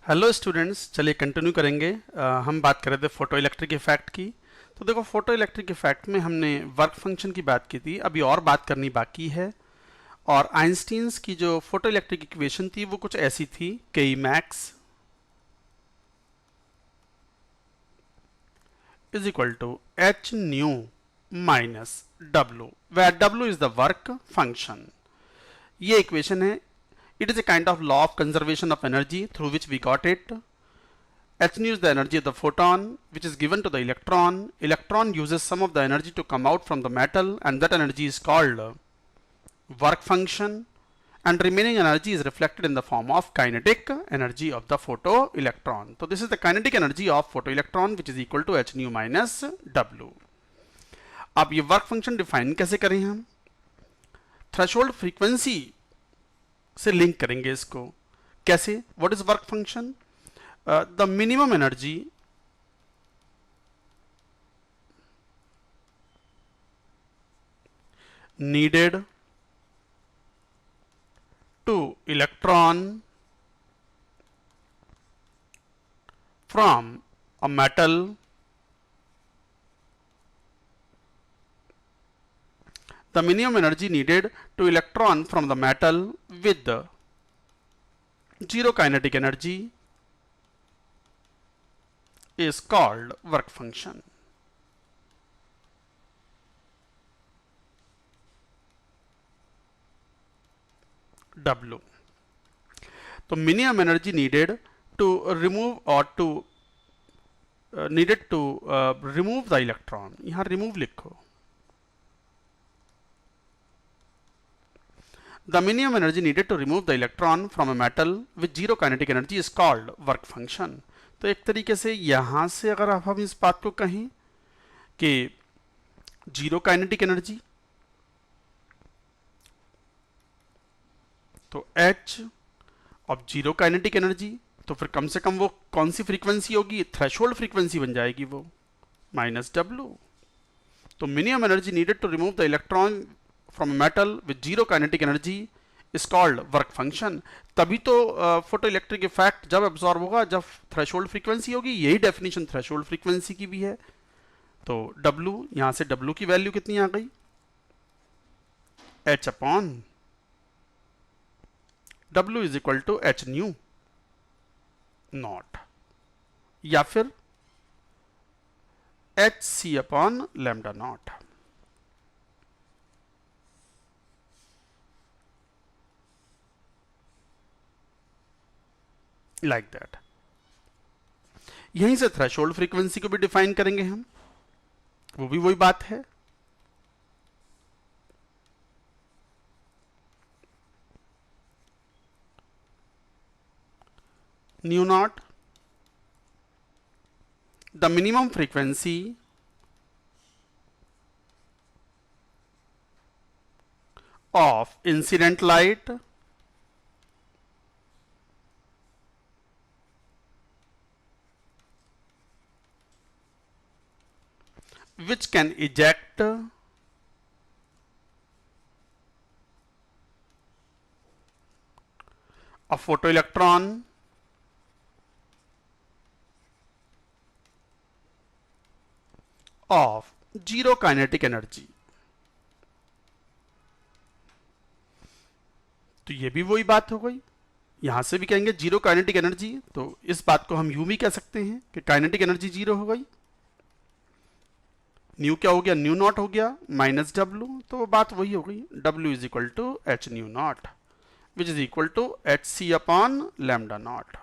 Hello students, चलिए continue करेंगे। हम बात कर रहे थे फोटो इलेक्ट्रिक इफेक्ट की। तो देखो, फोटो इलेक्ट्रिक इफेक्ट में हमने वर्क फंक्शन की बात की थी, अभी और बात करनी बाकी है। और आइंस्टीन्स की जो फोटो इलेक्ट्रिक इक्वेशन थी वो कुछ ऐसी थी, K E max is equal to h nu minus W, where W is the work function. ये इक्वेशन है। It is a kind of law of conservation of energy through which we got it. H nu is the energy of the photon which is given to the electron. Electron uses some of the energy to come out from the metal, and that energy is called work function, and remaining energy is reflected in the form of kinetic energy of the photoelectron. So this is the kinetic energy of photoelectron which is equal to H nu minus W. अब ये work function define कैसे करें हम? Threshold frequency से link करेंगे इसको। कैसे? What is work function? The minimum energy needed to electron from a metal the minimum energy needed to electron from the metal with the zero kinetic energy is called work function. W. तो minimum energy needed to remove or to needed to remove the electron, यहाँ remove लिखो। The minimum energy needed to remove the electron from a metal with zero kinetic energy is called work function. तो एक तरीके से यहां से अगर हम इस बात को कहें कि जीरो काइनेटिक एनर्जी, तो H और जीरो काइनेटिक एनर्जी, तो फिर कम से कम वो कौन सी फ्रीक्वेंसी होगी? थ्रेशोल्ड फ्रीक्वेंसी बन जाएगी वो, माइनस डब्ल्यू। तो minimum energy needed to remove the electron from metal with zero kinetic energy is called work function. तभी तो फोटो इलेक्ट्रिक इफेक्ट जब एब्जॉर्ब होगा जब थ्रेशोल्ड फ्रीक्वेंसी होगी। यही डेफिनेशन थ्रेशोल्ड फ्रीक्वेंसी की भी है। तो W, यहां से W की वैल्यू कितनी आ गई? H upon W is equal to H nu naught, या फिर H C upon lambda naught. Like that. यहीं से थ्रेशोल्ड फ्रीक्वेंसी को भी डिफाइन करेंगे हम, वो भी वही बात है। New not the minimum frequency of incident light which can eject a photoelectron of zero kinetic energy। तो ये भी वही बात हो गई। यहां से भी कहेंगे जीरो काइनेटिक एनर्जी, तो इस बात को हम यूं भी कह सकते हैं कि काइनेटिक एनर्जी जीरो हो गई। न्यू क्या हो गया? न्यू नॉट हो गया माइनस डब्ल्यू, तो वो बात वही हो गई। W is equal to h nu naught which is equal to h c upon lambda naught.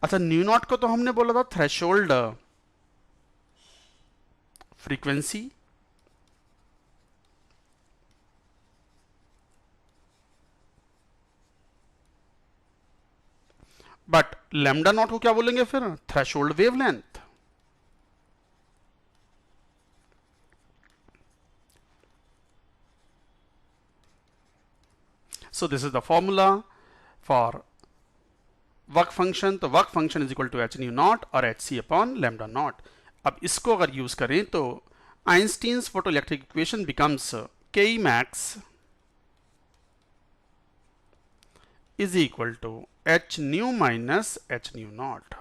अच्छा, न्यू नॉट को तो हमने बोला था threshold frequency, but lambda naught को क्या बोलेंगे फिर? Threshold wavelength. So this is the formula for work function. तो work function is equal to h nu naught और h c upon lambda naught. अब इसको अगर यूज करें तो Einstein's photo electric equation becomes K E max is equal to h nu minus h nu naught,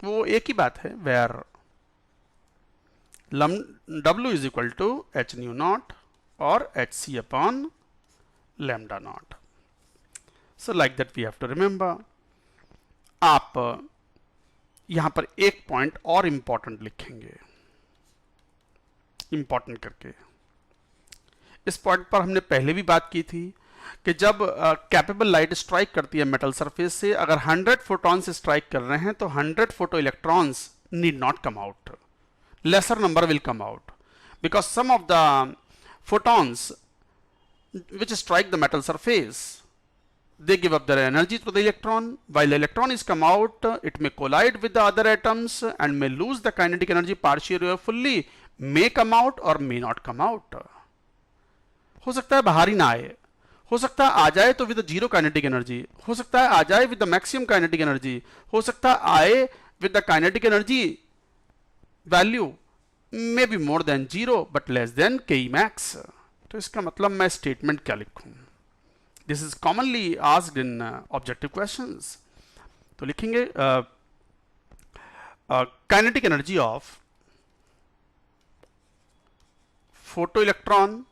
वो एक ही बात है, where W is equal to h nu naught or hc upon lambda naught. So like that we have to remember. आप यहां पर एक point और इंपॉर्टेंट लिखेंगे, इंपॉर्टेंट करके। इस पॉइंट पर हमने पहले भी बात की थी कि जब कैपेबल लाइट स्ट्राइक करती है मेटल सरफेस से, अगर 100 फोटॉन्स स्ट्राइक कर रहे हैं तो 100 photo electrons need not come out, lesser number will come out, because some of the photons which strike the metal surface, they give up their energy to the electron. While the electron is come out, it may collide with the other atoms and may lose the kinetic energy partially or fully, may come out or may not come out. हो सकता है बाहर ही ना आए, हो सकता है आ जाए तो विद जीरो काइनेटिक एनर्जी, हो सकता है आ जाए with the maximum kinetic energy, हो सकता है आए with the kinetic energy value may be more than zero but less than के मैक्स। तो इसका मतलब मैं स्टेटमेंट क्या लिखूं? This is commonly asked in objective questions. तो लिखेंगे kinetic energy of photo electron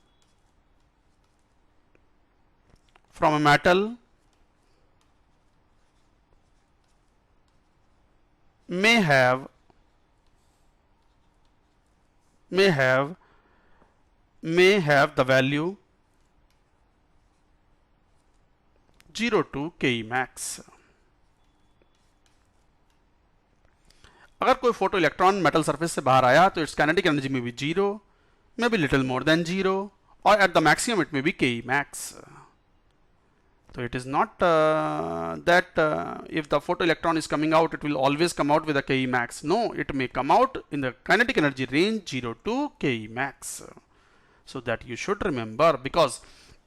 from a metal may have the value 0 to Ke max। अगर कोई फोटो इलेक्ट्रॉन मेटल सरफेस से बाहर आया तो इट्स काइनेटिक एनर्जी में be zero, may be little more than zero, और at the maximum it may be Ke max। So it is not that if the photoelectron is coming out, it will always come out with a Ke max. No, it may come out in the kinetic energy range 0 to Ke max. So that you should remember, because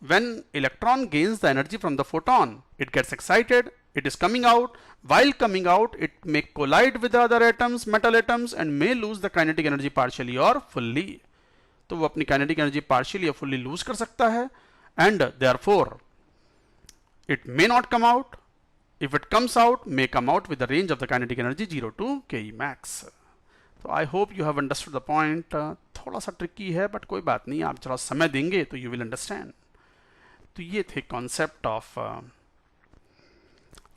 when electron gains the energy from the photon, it gets excited, it is coming out. While coming out, it may collide with the other atoms, metal atoms, and may lose the kinetic energy partially or fully. तो वो अपनी kinetic energy partially or fully lose कर सकता है, and therefore it may not come out. If it comes out, may come out with the range of the kinetic energy 0 to Ke max. So I hope you have understood the point. थोड़ा सा tricky है but कोई बात नहीं, आप थोड़ा समय देंगे तो you will understand. तो ये थे कॉन्सेप्ट ऑफ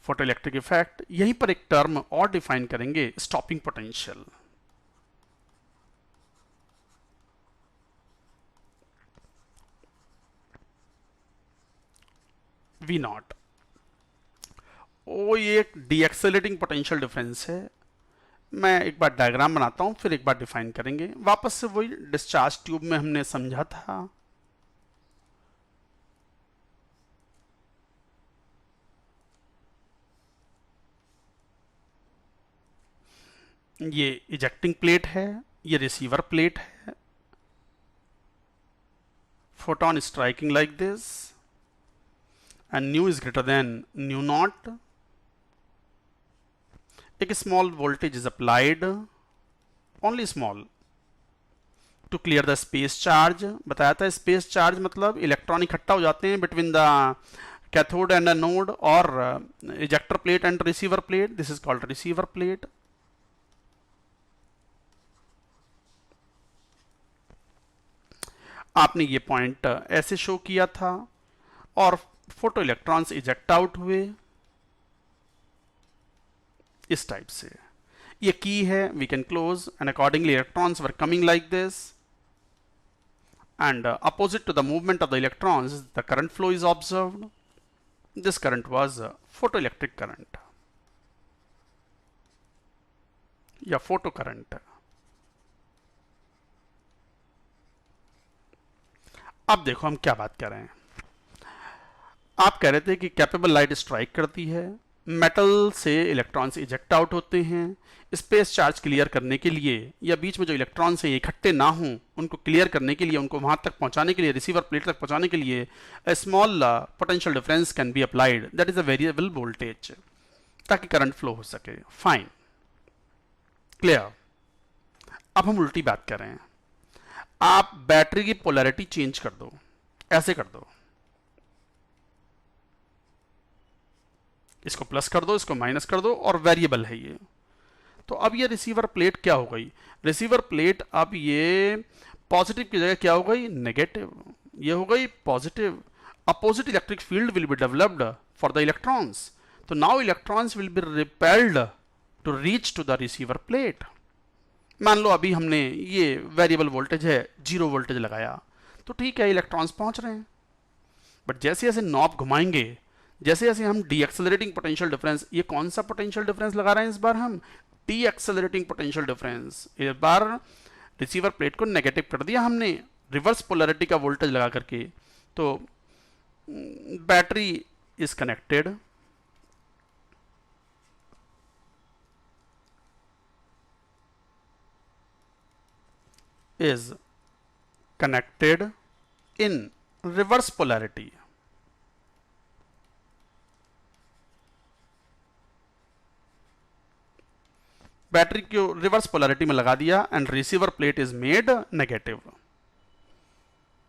फोटोइलेक्ट्रिक इफेक्ट। यहीं पर एक टर्म और डिफाइन करेंगे, स्टॉपिंग पोटेंशियल। V नॉट, वो ये एक डीएक्सेलेटिंग पोटेंशियल डिफरेंस है। मैं एक बार डायग्राम बनाता हूं, फिर एक बार डिफाइन करेंगे। वापस से वही डिस्चार्ज ट्यूब में हमने समझा था। ये इजेक्टिंग प्लेट है, ये रिसीवर प्लेट है। Photon striking like this and nu is greater than nu naught. एक small voltage is applied, only small, to clear the space charge। बताया था space charge मतलब इलेक्ट्रॉन इकट्ठा हो जाते हैं between the cathode and a node or ejector plate and receiver plate. This is called receiver plate। आपने ये point ऐसे शो किया था और फोटो इलेक्ट्रॉन्स इजेक्ट आउट हुए इस टाइप से। ये की है, we can close, and accordingly electrons were coming like this, and opposite to the movement of the electrons the current flow is observed. This current was photo electric current या photo current. अब देखो हम क्या बात कर रहे हैं। आप कह रहे थे कि कैपेबल लाइट स्ट्राइक करती है, मेटल से इलेक्ट्रॉन्स इजेक्ट आउट होते हैं। स्पेस चार्ज क्लियर करने के लिए या बीच में जो इलेक्ट्रॉन्स हैं इकट्ठे ना हों, उनको क्लियर करने के लिए, उनको वहां तक पहुंचाने के लिए, रिसीवर प्लेट तक पहुंचाने के लिए a small potential difference can be applied, that is a variable voltage, ताकि करंट फ्लो हो सके। Fine, clear. अब हम उल्टी बात कर रहे हैं। आप बैटरी की पोलैरिटी चेंज कर दो, ऐसे कर दो। इसको प्लस कर दो, इसको माइनस कर दो, और वेरिएबल है ये। तो अब ये रिसीवर प्लेट क्या हो गई? रिसीवर प्लेट अब ये पॉजिटिव की जगह क्या हो गई? नेगेटिव। ये हो गई positive. Opposite electric field will be developed for the electrons. तो now electrons will be repelled to reach to the receiver plate. मान लो अभी हमने ये वेरिएबल वोल्टेज है 0 वोल्टेज लगाया, तो ठीक है, इलेक्ट्रॉन्स पहुंच रहे हैं। बट जैसे जैसे नॉब घुमाएंगे, जैसे जैसे हम डी एक्सेलरेटिंग पोटेंशियल डिफरेंस, ये कौन सा पोटेंशियल डिफरेंस लगा रहे हैं इस बार? हम डी एक्सेलरेटिंग पोटेंशियल डिफरेंस। इस बार रिसीवर प्लेट को नेगेटिव कर दिया हमने रिवर्स पोलैरिटी का वोल्टेज लगा करके। तो battery is connected, is connected in reverse polarity. Battery को रिवर्स पोलैरिटी में लगा दिया and receiver plate is made negative.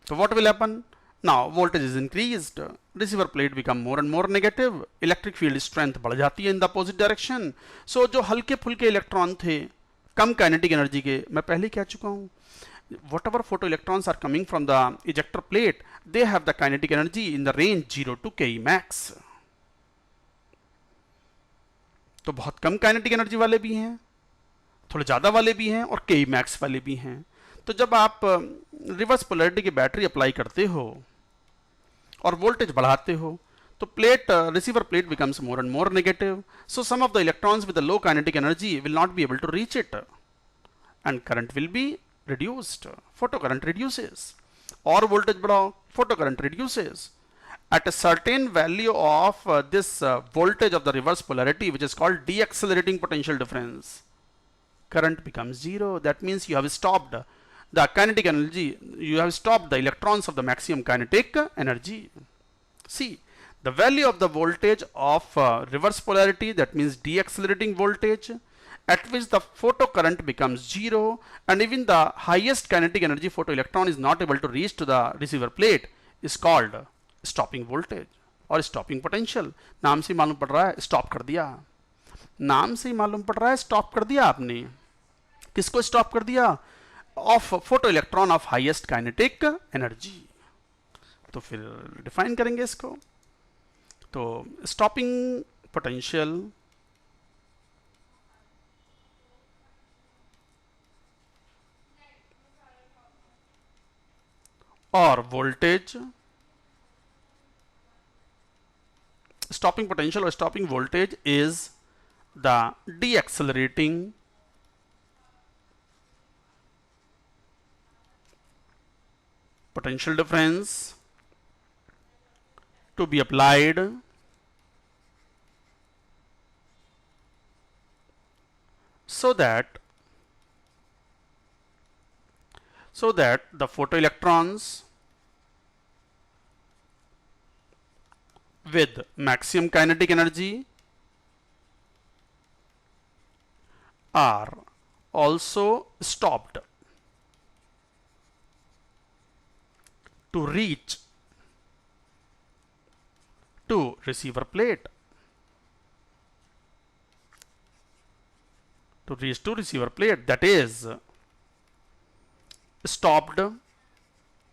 तो what will happen? Now voltage is increased, receiver plate become more and more negative, electric field strength बढ़ जाती है in the opposite direction. So जो हल्के फुल्के इलेक्ट्रॉन थे, कम काइनेटिक एनर्जी के, मैं पहले कह चुका हूं, whatever photoelectrons are coming from the ejector plate, they have the kinetic energy in the range 0 to Ke max. तो बहुत कम काइनेटिक एनर्जी वाले भी हैं, थोड़े ज़्यादा वाले भी हैं, और Ke max वाले भी हैं। तो जब आप रिवर्स पोलैरिटी की बैटरी अप्लाई करते हो और वोल्टेज बढ़ाते हो, तो plate receiver plate becomes more and more negative. So some of the electrons with the low kinetic energy will not be able to reach it, and current will be reduced. Photocurrent reduces. और voltage बढ़ाओ, photocurrent reduces. At a certain value of this voltage of the reverse polarity, which is called deaccelerating potential difference, current becomes zero. That means you have stopped the kinetic energy, you have stopped the electrons of the maximum kinetic energy. See, the value of the voltage of reverse polarity, that means deaccelerating voltage, at which the photocurrent becomes zero, and even the highest kinetic energy photoelectron is not able to reach to the receiver plate, is called stopping voltage और stopping potential. नाम से मालूम पड़ रहा है stop कर दिया, नाम से मालूम पड़ रहा है stop कर दिया आपने। किसको stop कर दिया? Of photoelectron of highest kinetic energy. तो फिर डिफाइन करेंगे इसको। तो stopping potential और voltage, stopping potential or stopping voltage is the deaccelerating potential difference to be applied so that the photoelectrons with maximum kinetic energy are also stopped to reach to receiver plate, to reach to receiver plate, that is stopped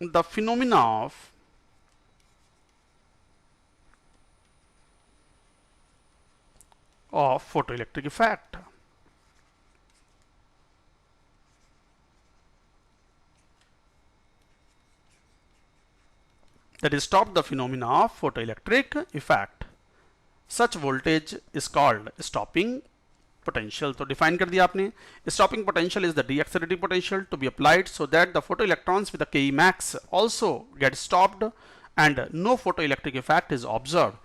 the phenomena of photoelectric effect. That is stop the phenomena of photoelectric effect. Such voltage is called stopping potential. तो define कर दिया आपने। Stopping potential is the deaccelerating potential to be applied so that the photoelectrons with the Ke max also get stopped and no photoelectric effect is observed.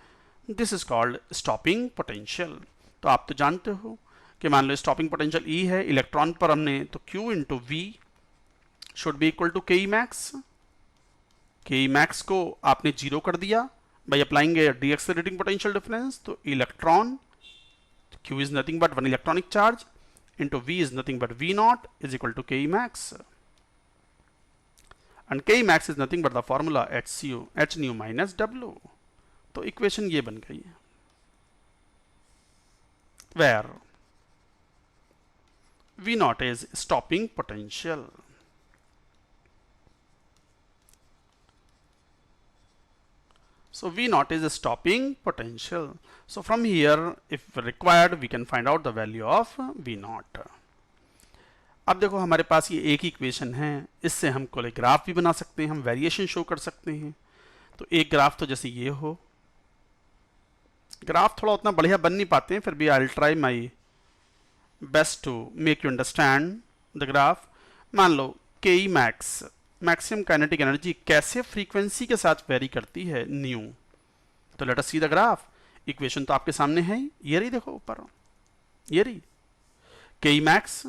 This is called stopping potential. तो आप तो जानते हो कि मान लो stopping potential E है, electron पर हमने तो Q into V should be equal to Ke max. Ke max को आपने जीरो कर दिया by applying a deaccelerating potential difference. तो electron Q is nothing but one electronic charge into V is nothing but V naught is equal to Ke max, and Ke max is nothing but the formula h nu minus W. तो equation ये बन गई है। where V naught is stopping potential. So V naught is a stopping potential. So from here, if required, we can find out the value of V naught. अब देखो हमारे पास ये एक ही इक्वेशन है, इससे हम कोई ग्राफ भी बना सकते हैं, हम वेरिएशन शो कर सकते हैं। तो एक ग्राफ तो जैसे ये हो, ग्राफ थोड़ा उतना बढ़िया बन नहीं पाते हैं, फिर भी I will try my best to make you understand the graph. मान लो के E max, maximum kinetic energy कैसे फ्रीक्वेंसी के साथ वेरी करती है, न्यू। तो let us see the graph. Equation तो आपके सामने है, ये रही, देखो ऊपर ये रही। के ई मैक्स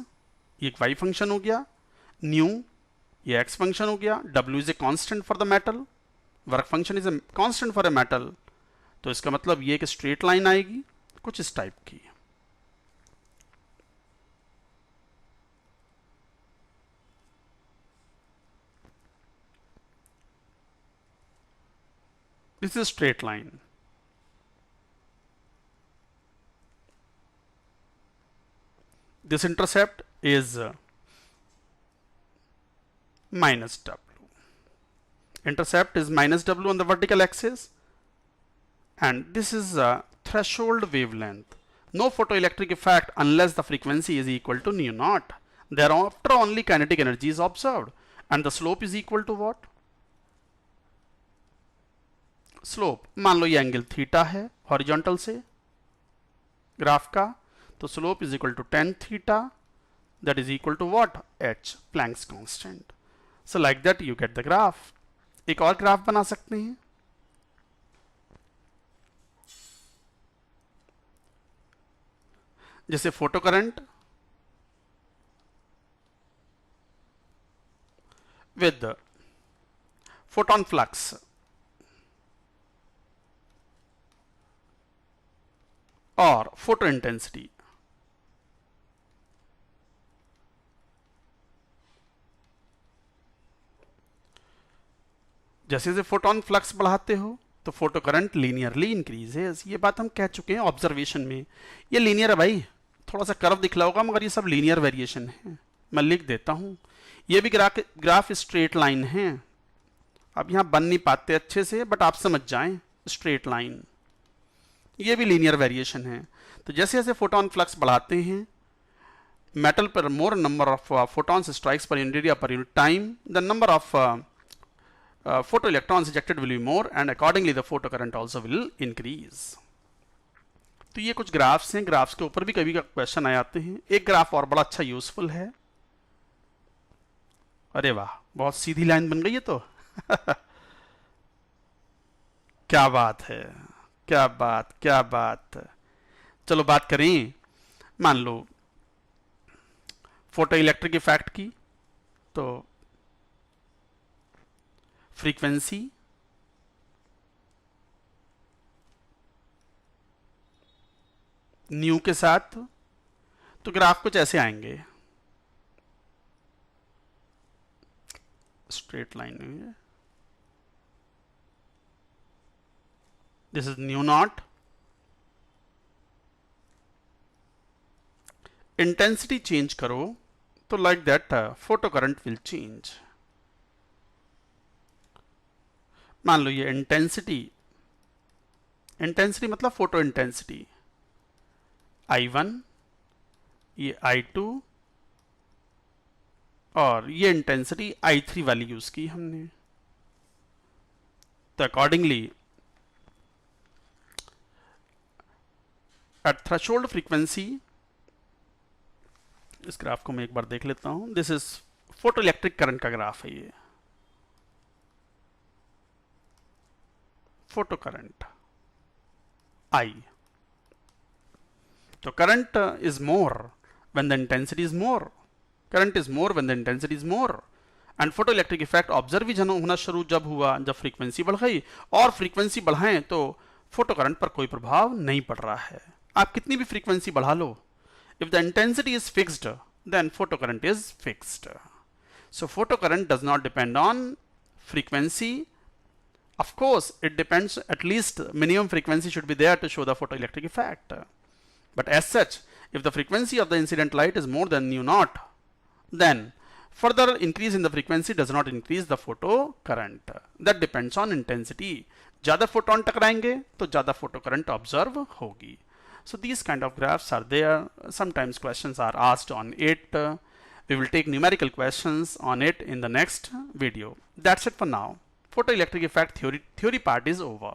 ये एक वाई फंक्शन हो गया, न्यू ये एक्स फंक्शन हो गया, W is a constant for the metal, work function is a constant for a metal. तो इसका मतलब ये एक स्ट्रेट लाइन आएगी कुछ इस टाइप की। This is straight line. This intercept is minus W. Intercept is minus W on the vertical axis, and this is a threshold wavelength. No photoelectric effect unless the frequency is equal to nu naught. Thereafter only kinetic energy is observed, and the slope is equal to what? Slope मान लो ये angle theta है horizontal से graph का, तो slope is equal to tan theta, that is equal to what, H, Planck's constant. So like that you get the graph. एक और graph बना सकते हैं, जैसे photo current with photon flux और फोटो इंटेंसिटी। जैसे जैसे फोटोन फ्लक्स बढ़ाते हो तो फोटो करंट लीनियरली इंक्रीजेस। ये बात हम कह चुके हैं ऑब्जर्वेशन में। ये लीनियर है भाई, थोड़ा सा कर्व दिख रहा होगा मगर ये सब लीनियर वेरिएशन है। मैं लिख देता हूं, ये भी ग्राफ स्ट्रेट लाइन है। अब यहां बन नहीं पाते अच्छे से, बट आप समझ जाएं, स्ट्रेट लाइन, ये भी लीनियर वेरिएशन है। तो जैसे जैसे फोटोन फ्लक्स बढ़ाते हैं, मेटल पर मोर number of photons strikes per unit area per unit time, the number of photo electrons ejected will be more and accordingly the photo current also will increase. तो ये कुछ ग्राफ्स हैं, graphs के ऊपर भी कभी क्वेश्चन आ जाते हैं। एक ग्राफ और बड़ा अच्छा यूजफुल है। अरे वाह, बहुत सीधी लाइन बन गई है तो क्या बात है, क्या बात, क्या बात। चलो बात करें, मान लो फोटो इलेक्ट्रिक इफेक्ट की। तो फ्रीक्वेंसी न्यू के साथ, तो ग्राफ कुछ ऐसे आएंगे, स्ट्रेट लाइन में। This is new not, intensity change करो तो like that photo current will change. मान लो ये इंटेंसिटी, इंटेंसिटी मतलब फोटो इंटेंसिटी I1, ये I2 और ये इंटेंसिटी I3 वाली यूज की हमने। तो अकॉर्डिंगली एट थ्रेशोल्ड फ्रीक्वेंसी, इस ग्राफ को मैं एक बार देख लेता हूं। This is photo electric current का ग्राफ है ये, फोटो करंट I। तो current is more when the intensity is more, current is more when the intensity is more, and photo electric effect observe भी होना शुरू जब हुआ, जब फ्रीक्वेंसी बढ़ गई। और फ्रीक्वेंसी बढ़ाएं तो फोटो करंट पर कोई प्रभाव नहीं पड़ रहा है। आप कितनी भी फ्रीक्वेंसी बढ़ा लो, if the intensity is fixed then photo current is fixed. So photo current does not depend on frequency. Of course, it depends, at least minimum frequency should be there to show the photoelectric effect. But as such, if the frequency of the incident light is more than nu naught, then further increase in the frequency does not increase the photo current. That depends on intensity. ज़्यादा photon टकराएंगे तो ज़्यादा photo current observe होगी. So these kind of graphs are there. Sometimes questions are asked on it. We will take numerical questions on it in the next video. That's it for now. Photoelectric effect theory part is over.